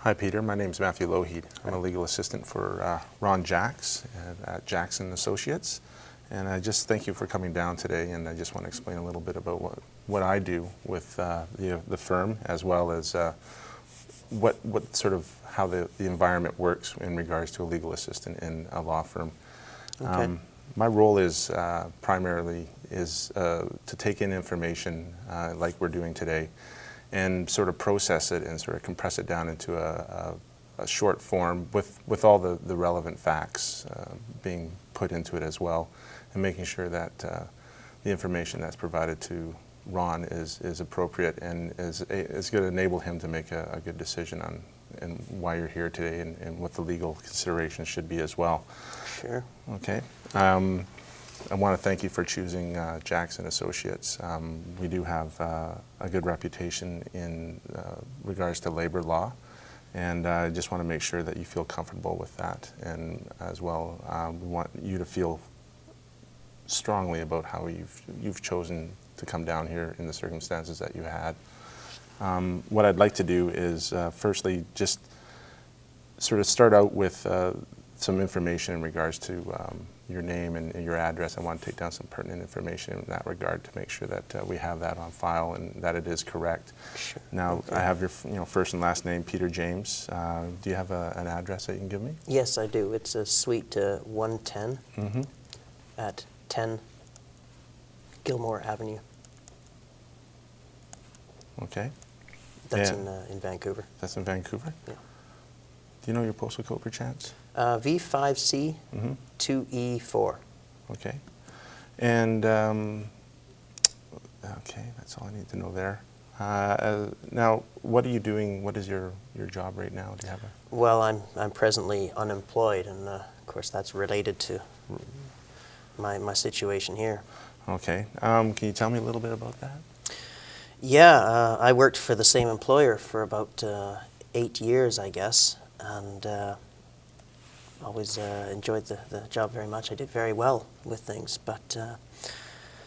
Hi Peter, my name is Matthew Lougheed. I'm a legal assistant for Ron Jacks at Jackson Associates. And I just thank you for coming down today, and I just want to explain a little bit about what I do with the firm, as well as what sort of how the environment works in regards to a legal assistant in a law firm. Okay. My role is primarily to take in information like we're doing today and sort of process it and sort of compress it down into a short form with all the relevant facts being put into it as well, and making sure that the information that's provided to Ron is appropriate and is going to enable him to make a good decision on and why you're here today and what the legal considerations should be as well. Sure. Okay. I want to thank you for choosing Jackson Associates. We do have a good reputation in regards to labor law, and I just want to make sure that you feel comfortable with that. And as well, we want you to feel strongly about how you've chosen to come down here in the circumstances that you had. What I'd like to do is firstly just sort of start out with some information in regards to your name and your address. I want to take down some pertinent information in that regard to make sure that we have that on file and that it is correct. Sure. Now, Okay. I have your first and last name, Peter James. Do you have an address that you can give me? Yes, I do. It's a Suite 110 at 10 Gilmore Avenue. Okay. That's And in Vancouver. that's in Vancouver? Yeah. Do you know your postal code per chance? V5C 2E4. Okay. And, okay, that's all I need to know there. Now, what are you doing? What is your job right now? Do you have a... Well, I'm presently unemployed, and of course that's related to my situation here. Okay. Can you tell me a little bit about that? Yeah, I worked for the same employer for about 8 years, I guess, and always enjoyed the job very much. I did very well with things, but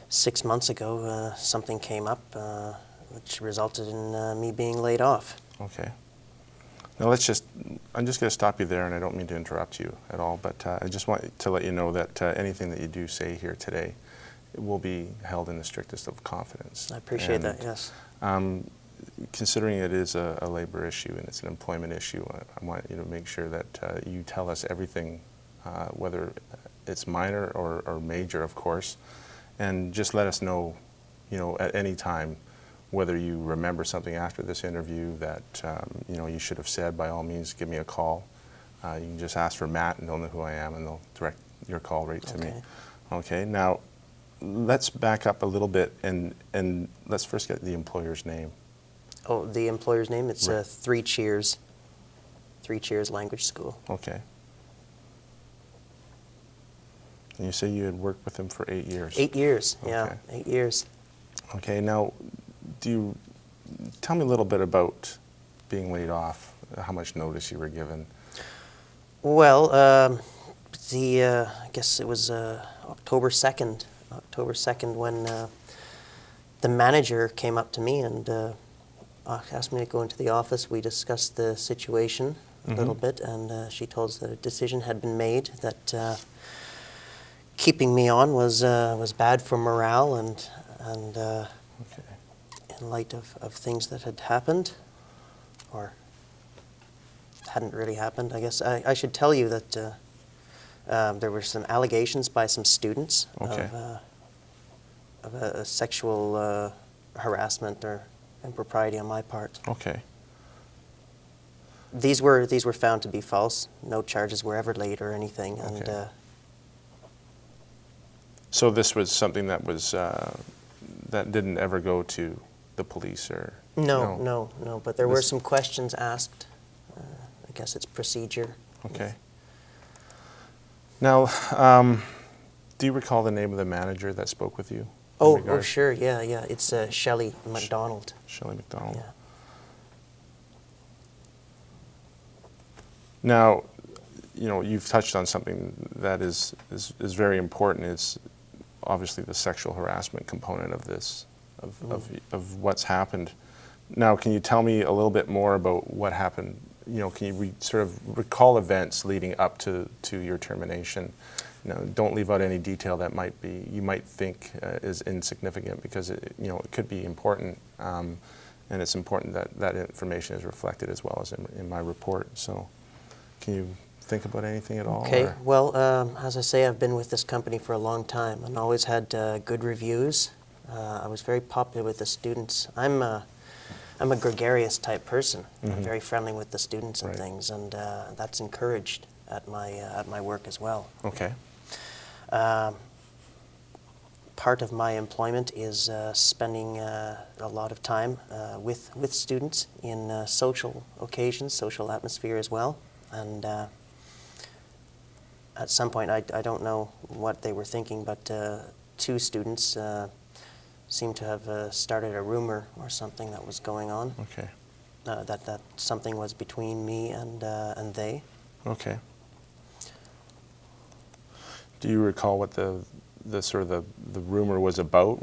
6 months ago something came up which resulted in me being laid off. Okay. Now I'm just going to stop you there, and I don't mean to interrupt you at all, but I just want to let you know that anything that you do say here today, it will be held in the strictest of confidence. I appreciate that, yes. Considering it is a labor issue and it's an employment issue, I want you to make sure that you tell us everything, whether it's minor or major, of course, and just let us know, at any time, whether you remember something after this interview that you should have said. By all means, give me a call. You can just ask for Matt, and they'll know who I am, and they'll direct your call right to me. Okay. Now, let's back up a little bit, and let's first get the employer's name. Oh, the employer's name? It's Right. Three Cheers Language School. Okay. And you say you had worked with him for 8 years. 8 years, yeah, Okay. 8 years. Okay, now, tell me a little bit about being laid off, how much notice you were given. Well, I guess it was October 2nd when the manager came up to me and asked me to go into the office. We discussed the situation a little bit, and she told us that a decision had been made that keeping me on was bad for morale and Okay. in light of things that had happened or hadn't really happened. I guess I should tell you that there were some allegations by some students Okay. of a sexual harassment or impropriety on my part. Okay. These were found to be false. No charges were ever laid or anything. And Okay. So this was something that was that didn't ever go to the police, or no. But there were This- some questions asked. I guess it's procedure. Okay. Now, do you recall the name of the manager that spoke with you? Oh, sure. Yeah. It's Shelley McDonald. Shelley McDonald. Yeah. Now, you've touched on something that is very important. Is obviously the sexual harassment component of this, of what's happened. Now, can you tell me a little bit more about what happened, can you sort of recall events leading up to your termination? Don't leave out any detail that you might think is insignificant, because it could be important, and it's important that that information is reflected as well as in my report. So, can you think about anything at all? Okay. Well, as I say, I've been with this company for a long time and always had good reviews. I was very popular with the students. I'm a gregarious type person. Mm-hmm. I'm very friendly with the students and Right. things, and that's encouraged at my work as well. Okay. Part of my employment is spending a lot of time with students in social occasions, social atmosphere as well. And at some point, I don't know what they were thinking, but 2 students seemed to have started a rumor or something that was going on. Okay. That something was between me and they. Okay. Do you recall what the rumor was about?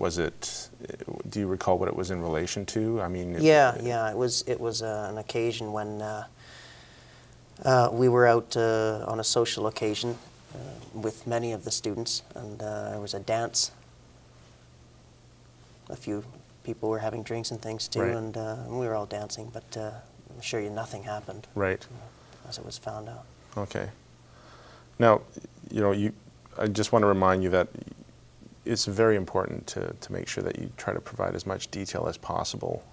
Do you recall what it was in relation to? I mean, Yeah. It was an occasion when we were out on a social occasion with many of the students, and there was a dance. A few people were having drinks and things too, Right. and we were all dancing. But I assure you, nothing happened. Right. As it was found out. Okay. Now, I just want to remind you that it's very important to make sure that you try to provide as much detail as possible.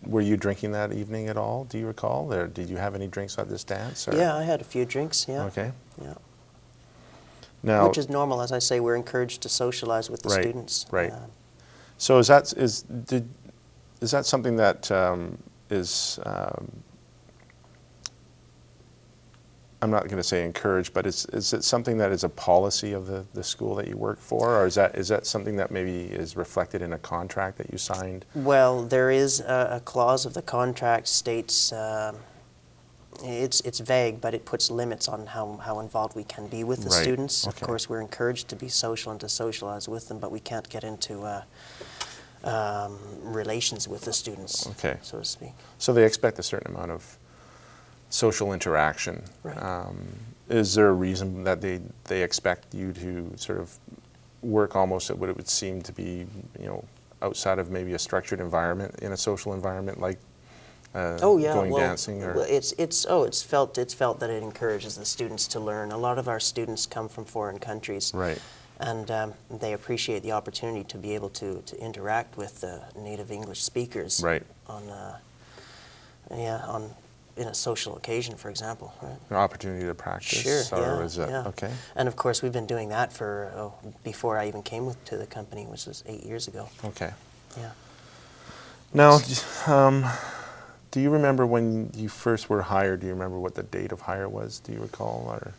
Were you drinking that evening at all? Do you recall? Or did you have any drinks at this dance? Or? Yeah, I had a few drinks. Yeah. Okay. Yeah. Now, Which is normal, as I say. We're encouraged to socialize with the Right, students. right. So is that something that is? I'm not going to say encouraged, but is it something that is a policy of the school that you work for, or is that something that maybe is reflected in a contract that you signed? Well, there is a clause of the contract states, it's vague, but it puts limits on how involved we can be with the Right. students. Okay. Of course, we're encouraged to be social and to socialize with them, but we can't get into relations with the students, Okay. so to speak. So they expect a certain amount of social interaction. Right. Is there a reason that they expect you to sort of work almost at what it would seem to be, outside of maybe a structured environment, in a social environment like going dancing? Or? Well, it's felt that it encourages the students to learn. A lot of our students come from foreign countries. Right. And they appreciate the opportunity to be able to interact with native English speakers. Right. In a social occasion, for example. Right? An opportunity to practice? Sure, or yeah, is it, yeah. Okay. And of course, we've been doing that for before I even came to the company, which was 8 years ago. Okay. Yeah. Now, do you remember when you first were hired? Do you remember what the date of hire was? Do you recall, or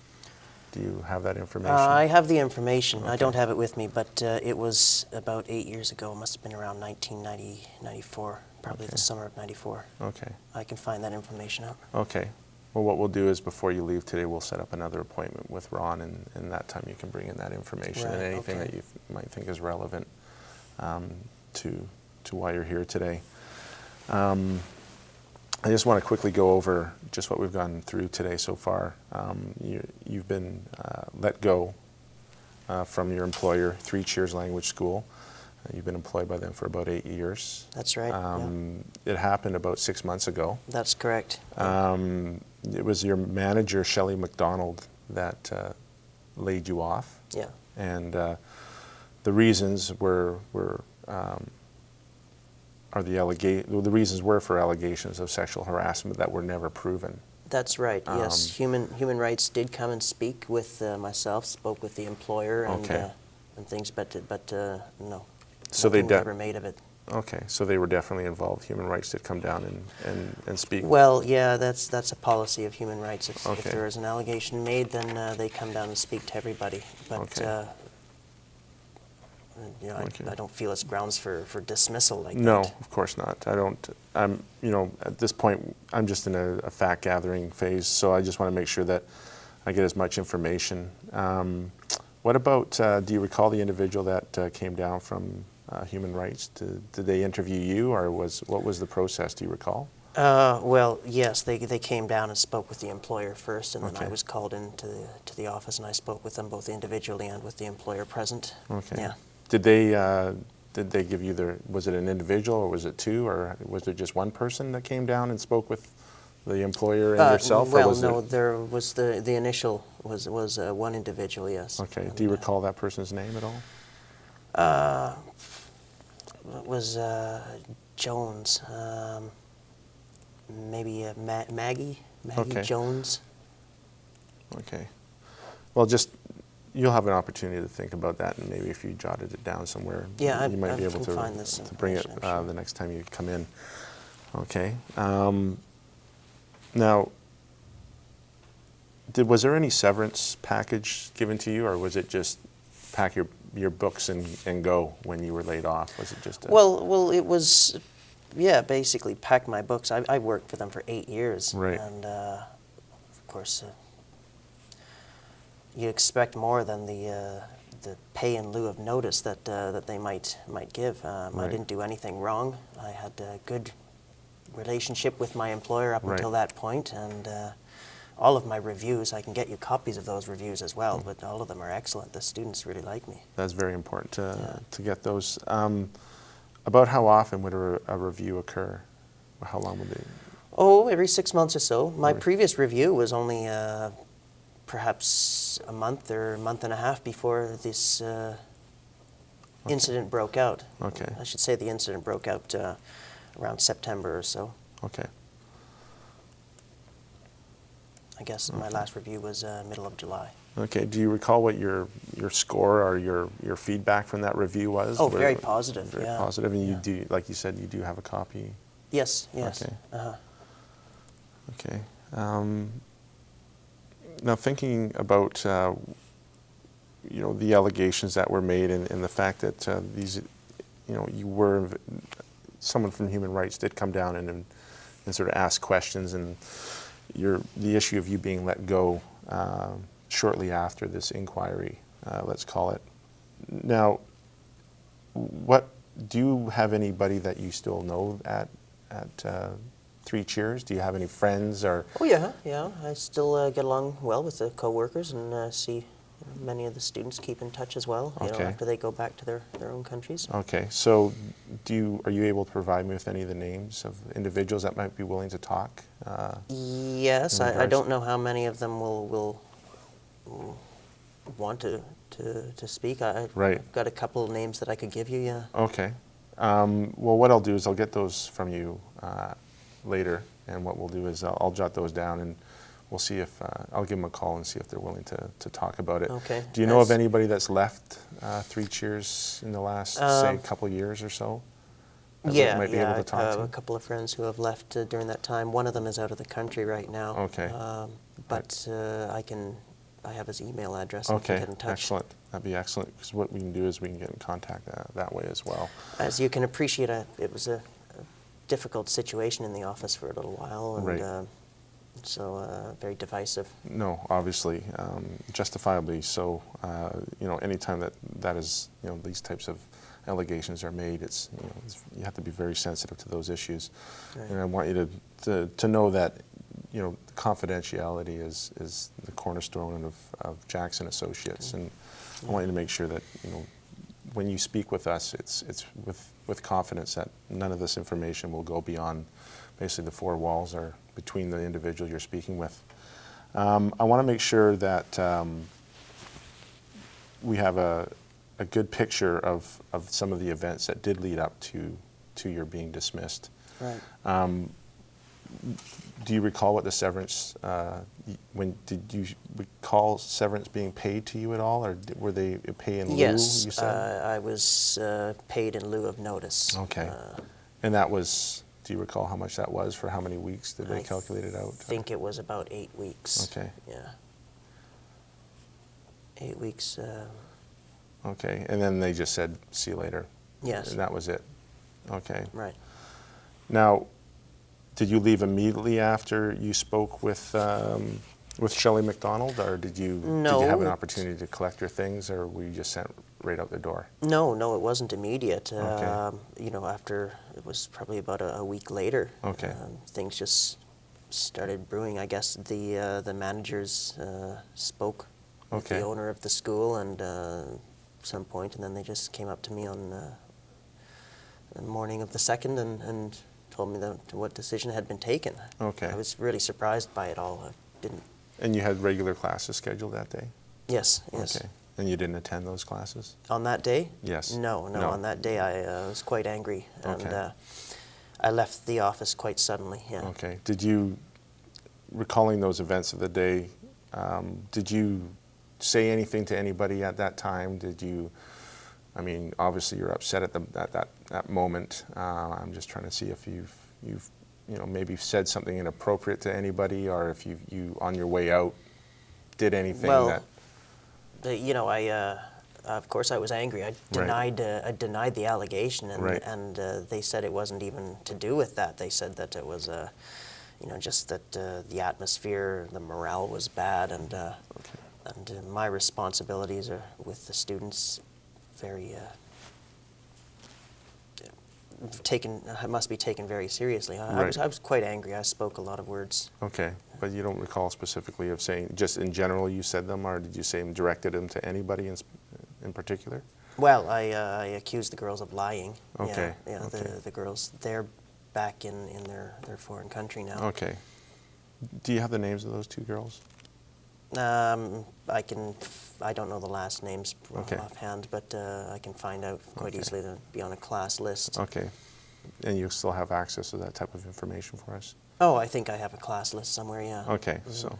do you have that information? I have the information. Okay. I don't have it with me, but it was about 8 years ago. It must have been around 94, probably Okay. the summer of 94. Okay. I can find that information out. Okay. Well, what we'll do is before you leave today, we'll set up another appointment with Ron, and that time you can bring in that information and Right, anything okay. that you might think is relevant to why you're here today. I just want to quickly go over just what we've gone through today so far. You've been let go from your employer, Three Cheers Language School. You've been employed by them for about 8 years. That's right. Yeah. It happened about 6 months ago. That's correct. It was your manager, Shelley McDonald, that laid you off. Yeah. And the reasons the reasons were for allegations of sexual harassment that were never proven. That's right. Yes, human rights did come and speak with myself. Spoke with the employer and Okay. And things, but no. So they nothing was ever made of it. Okay, so they were definitely involved. Human rights did come down and speak. Well, yeah, that's a policy of human rights. If Okay. there is an allegation made, then they come down and speak to everybody. But Okay. Okay. I don't feel it's grounds for dismissal like No, that. of course not. At this point, I'm just in a fact gathering phase, so I just want to make sure that I get as much information. What about, do you recall the individual that came down from Human Rights? Did they interview you, or what was the process? Do you recall? Well, yes, they came down and spoke with the employer first, and then I Okay. was called into the office, and I spoke with them both individually and with the employer present. Okay. Yeah. Did they give you was it an individual, or was it two, or was there just one person that came down and spoke with the employer and yourself, or Well, was no, it? there was the initial was one individual, yes. Okay. And, Do you recall that person's name at all? it was Jones, maybe Maggie Okay. Jones. Okay. Well, just you'll have an opportunity to think about that, and maybe if you jotted it down somewhere, Yeah, you might I be able can find this to bring it information, I'm sure. the next time you come in. Okay. Now, was there any severance package given to you, or was it just pack your books and go when you were laid off? Was it just a, Well, it was, yeah, basically pack my books. I worked for them for 8 years, Right. and of course, you expect more than the pay in lieu of notice that that they might give. I Right. didn't do anything wrong. I had a good relationship with my employer up Right. until that point, and all of my reviews, I can get you copies of those reviews as well, but all of them are excellent. The students really like me. that's very important Yeah. to get those. About how often would a review occur? How long would they? Oh, every 6 months or so. My Every- previous review was only perhaps a month or a month and a half before this incident broke out. Okay. I should say the incident broke out around September or so. Okay. I guess my last review was middle of July. Okay. Do you recall what your score or your feedback from that review was? Oh, very positive. Very yeah. positive, and you Yeah. do, like you said, you do have a copy. Yes. Yes. Okay. Uh-huh. Okay. Now, thinking about the allegations that were made, and the fact that these, someone from Human Rights did come down and sort of ask questions, and the issue of you being let go shortly after this inquiry, let's call it. Now, do you have anybody that you still know at Three Cheers? Do you have any friends or? Oh yeah, yeah. I still get along well with the co-workers, and see many of the students keep in touch as well. You know, Okay. after they go back to their own countries. Okay, so are you able to provide me with any of the names of individuals that might be willing to talk? Yes, in I regards- don't know how many of them will want to speak. Right. I've got a couple of names that I could give you. Yeah. Okay. Well, what I'll do is I'll get those from you later, and what we'll do is I'll jot those down, and we'll see if I'll give them a call and see if they're willing to talk about it. Okay. Do you know of anybody that's left Three Cheers in the last, say, couple years or so? That we Yeah, might be able to talk I have to? a couple of friends who have left during that time. One of them is out of the country right now. Okay. But I have his email address and Okay, can get in touch. excellent. That'd be excellent, because what we can do is we can get in contact that way as well. As you can appreciate, it was a difficult situation in the office for a little while, and Right. so very divisive. No, obviously, justifiably so. Anytime that is, these types of allegations are made, you have to be very sensitive to those issues. Right. And I want you to know that, confidentiality is the cornerstone of Jackson Associates, and I want you to make sure that, when you speak with us, it's with confidence that none of this information will go beyond basically the four walls or between the individual you're speaking with. I want to make sure that we have a good picture of some of the events that did lead up to your being dismissed. Right. Do you recall what the severance, did you recall severance being paid to you at all, or were they pay in lieu, Yes, you said? I was paid in lieu of notice. Okay. And that was, do you recall how much that was, for how many weeks did they calculate it out? I think it was about 8 weeks. Okay. Yeah. 8 weeks. Okay, and then they just said, see you later? Yes. And that was it? Okay. Right. Now, did you leave immediately after you spoke with With Shelley McDonald, or did you have an opportunity to collect your things, or were you just sent right out the door? No, no, it wasn't immediate. Okay. You know, after, it was probably about a week later. Okay. Things just started brewing. I guess the managers spoke with the owner of the school and some point, and then they just came up to me on the morning of the 2nd and told me what decision had been taken. Okay. I was really surprised by it all. I didn't. And you had regular classes scheduled that day? Yes, yes. Okay. And you didn't attend those classes? On that day? Yes. No. On that day I was quite angry, and I left the office quite suddenly. Yeah. Okay. Did you, recalling those events of the day, did you say anything to anybody at that time? Did you, I mean, obviously you're upset at that moment. I'm just trying to see if you've you know, maybe said something inappropriate to anybody, or if you on your way out did anything that. You know, of course I was angry. I denied the allegation, and they said it wasn't even to do with that. They said that it was you know, just that the atmosphere, the morale was bad, and my responsibilities are with the students very must be taken very seriously. I was quite angry. I spoke a lot of words. Okay, but you don't recall specifically of saying, just in general you said them, or did you say directed them to anybody in particular? Well, I accused the girls of lying. Okay. Yeah, okay. The girls, they're back in their foreign country now. Okay. Do you have the names of those two girls? I don't know the last names offhand, but I can find out quite easily. They'll be on a class list. Okay. And you still have access to that type of information for us? Oh, I think I have a class list somewhere, yeah. Okay, so,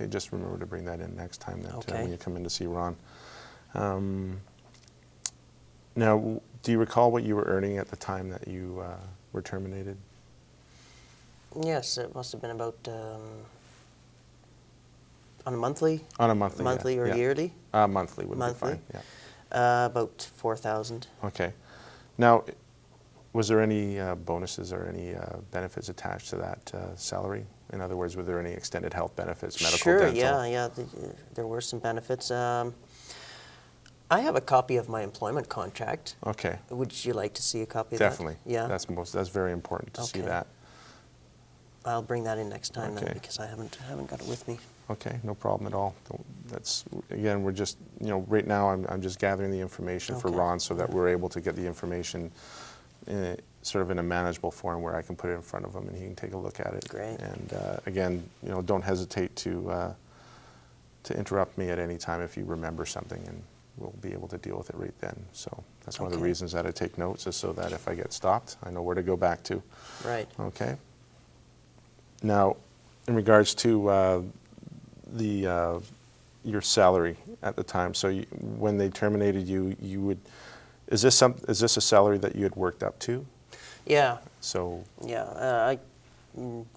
just remember to bring that in next time when you come in to see Ron. Now, do you recall what you were earning at the time that you were terminated? Yes, it must have been about on a monthly? On a monthly, monthly or yearly? Monthly would be fine, yeah. About 4,000. Okay. Now, was there any bonuses or any benefits attached to that salary? In other words, were there any extended health benefits, medical, dental? Sure, yeah, there were some benefits. I have a copy of my employment contract. Okay. Would you like to see a copy of Definitely. that? Yeah. That's very important to see that. I'll bring that in next time then, because I haven't got it with me. Okay, no problem at all. That's, again, we're just, you know, right now I'm just gathering the information for Ron so that we're able to get the information sort of in a manageable form where I can put it in front of him and he can take a look at it. Great. And again, you know, don't hesitate to interrupt me at any time if you remember something, and we'll be able to deal with it right then. So that's one of the reasons that I take notes, is so that if I get stopped, I know where to go back to. Right. Okay. Now, in regards to your salary at the time, so when they terminated you, is this a salary that you had worked up to? Yeah. So. Yeah, I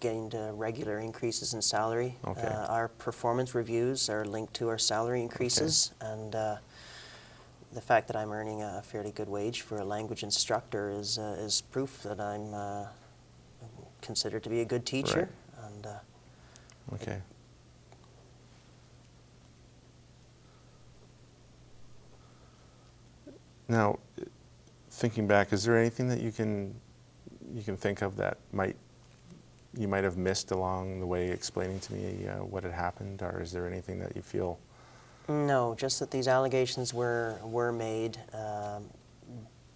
gained regular increases in salary. Okay. Our performance reviews are linked to our salary increases, and the fact that I'm earning a fairly good wage for a language instructor is proof that I'm considered to be a good teacher. Right. And okay. Now, thinking back, is there anything that you can think of that you might have missed along the way explaining to me what had happened, or is there anything that you feel? No, just that these allegations were made.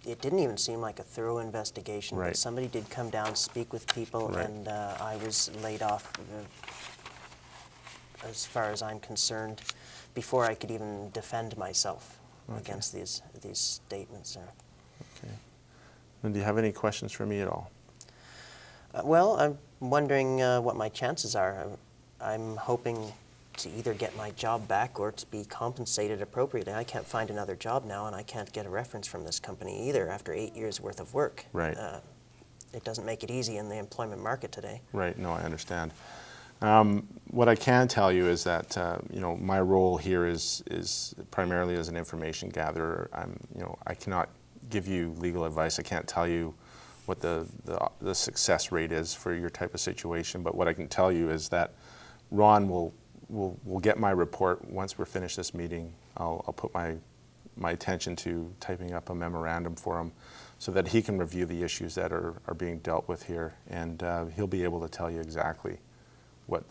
It didn't even seem like a thorough investigation, but somebody did come down, speak with people, and I was laid off, as far as I'm concerned, before I could even defend myself against these statements. Okay. And do you have any questions for me at all? Well, I'm wondering what my chances are. I'm hoping to either get my job back or to be compensated appropriately. I can't find another job now, and I can't get a reference from this company either after 8 years' worth of work. Right. It doesn't make it easy in the employment market today. Right. No, I understand. What I can tell you is that you know, my role here is primarily as an information gatherer. I cannot give you legal advice. I can't tell you what the success rate is for your type of situation. But what I can tell you is that Ron will we'll get my report. Once we're finished this meeting, I'll put my attention to typing up a memorandum for him so that he can review the issues that are being dealt with here, and he'll be able to tell you exactly what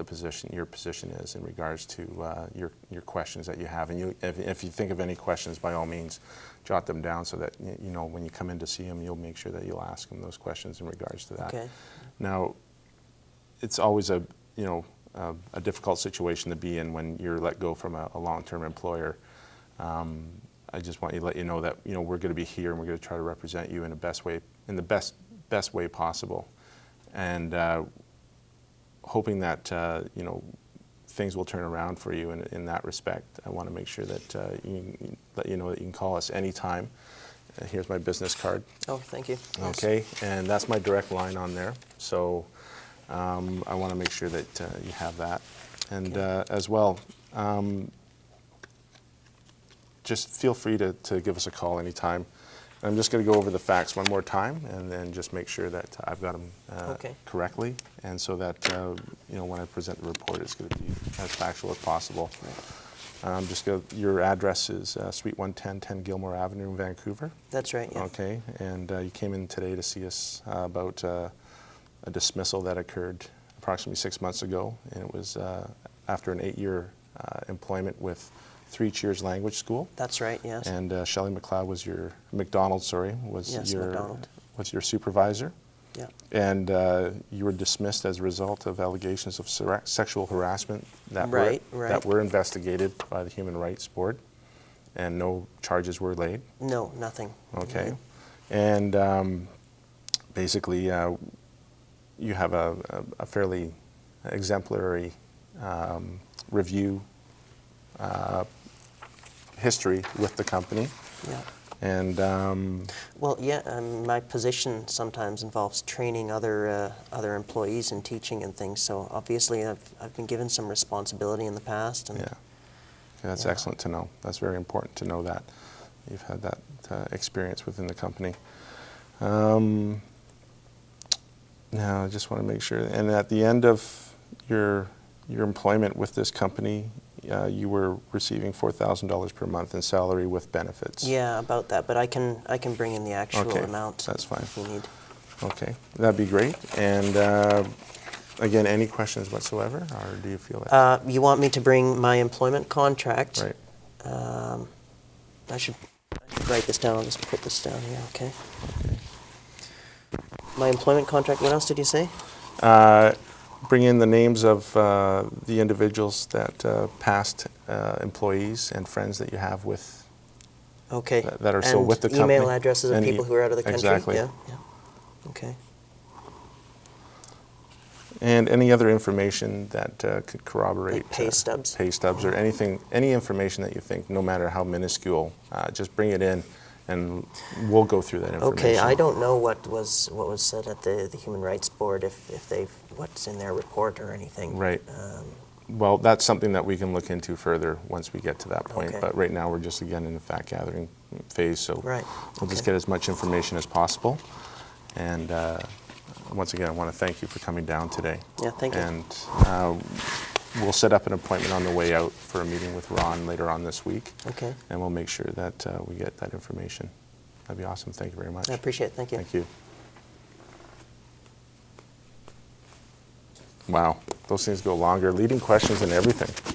your position is in regards to your questions that you have. And if you think of any questions, by all means, jot them down so that when you come in to see him, you'll make sure that you'll ask him those questions in regards to that. Okay. Now, it's always a difficult situation to be in when you're let go from a long-term employer. I just want to let you know that we're going to be here and we're going to try to represent you in the best way possible, and hoping that things will turn around for you in that respect. I want to make sure that let you know that you can call us anytime. Here's my business card. Oh, thank you. Okay, and that's my direct line on there. So I want to make sure that you have that, and as well. Just feel free to give us a call anytime. I'm just going to go over the facts one more time and then just make sure that I've got them correctly, and so that when I present the report, it's going to be as factual as possible. Your address is Suite 110, 10 Gilmore Avenue in Vancouver. That's right, yeah. Okay, and you came in today to see us about a dismissal that occurred approximately 6 months ago, and it was after an 8-year employment with Three Cheers Language School. That's right, yes. And Shelley McLeod was McDonald was your supervisor. Yeah. And you were dismissed as a result of allegations of sexual harassment that were investigated by the Human Rights Board, and no charges were laid. No, nothing. Okay. And basically, you have a fairly exemplary review history with the company. Yeah. And well, yeah, my position sometimes involves training other employees and teaching and things. So obviously, I've been given some responsibility in the past. And yeah, that's excellent to know. That's very important to know that you've had that experience within the company. Now, I just want to make sure. And at the end of your employment with this company, you were receiving $4,000 per month in salary with benefits. Yeah, about that. But I can bring in the actual amount. That's fine. If you need. Okay, that'd be great. And again, any questions whatsoever, or do you feel that? You want me to bring my employment contract? Right. I should write this down. I'll just put this down here. Okay. My employment contract. What else did you say? Bring in the names of the individuals that past employees and friends that you have with. Okay. That are still with the company. Email addresses of people who are out of the country. Exactly. Yeah. Yeah. Okay. And any other information that could corroborate. Like pay stubs. Pay stubs or anything, any information that you think, no matter how minuscule, just bring it in. And we'll go through that information. Okay, I don't know what was said at the Human Rights Board, if they've what's in their report or anything. Right. Well, that's something that we can look into further once we get to that point. Okay. But right now we're just again in the fact gathering phase, so we'll just get as much information as possible. And once again, I want to thank you for coming down today. Yeah, thank you. And we'll set up an appointment on the way out for a meeting with Ron later on this week. Okay. And we'll make sure that we get that information. That'd be awesome. Thank you very much. I appreciate it. Thank you. Thank you. Wow, those things go longer. Leading questions and everything.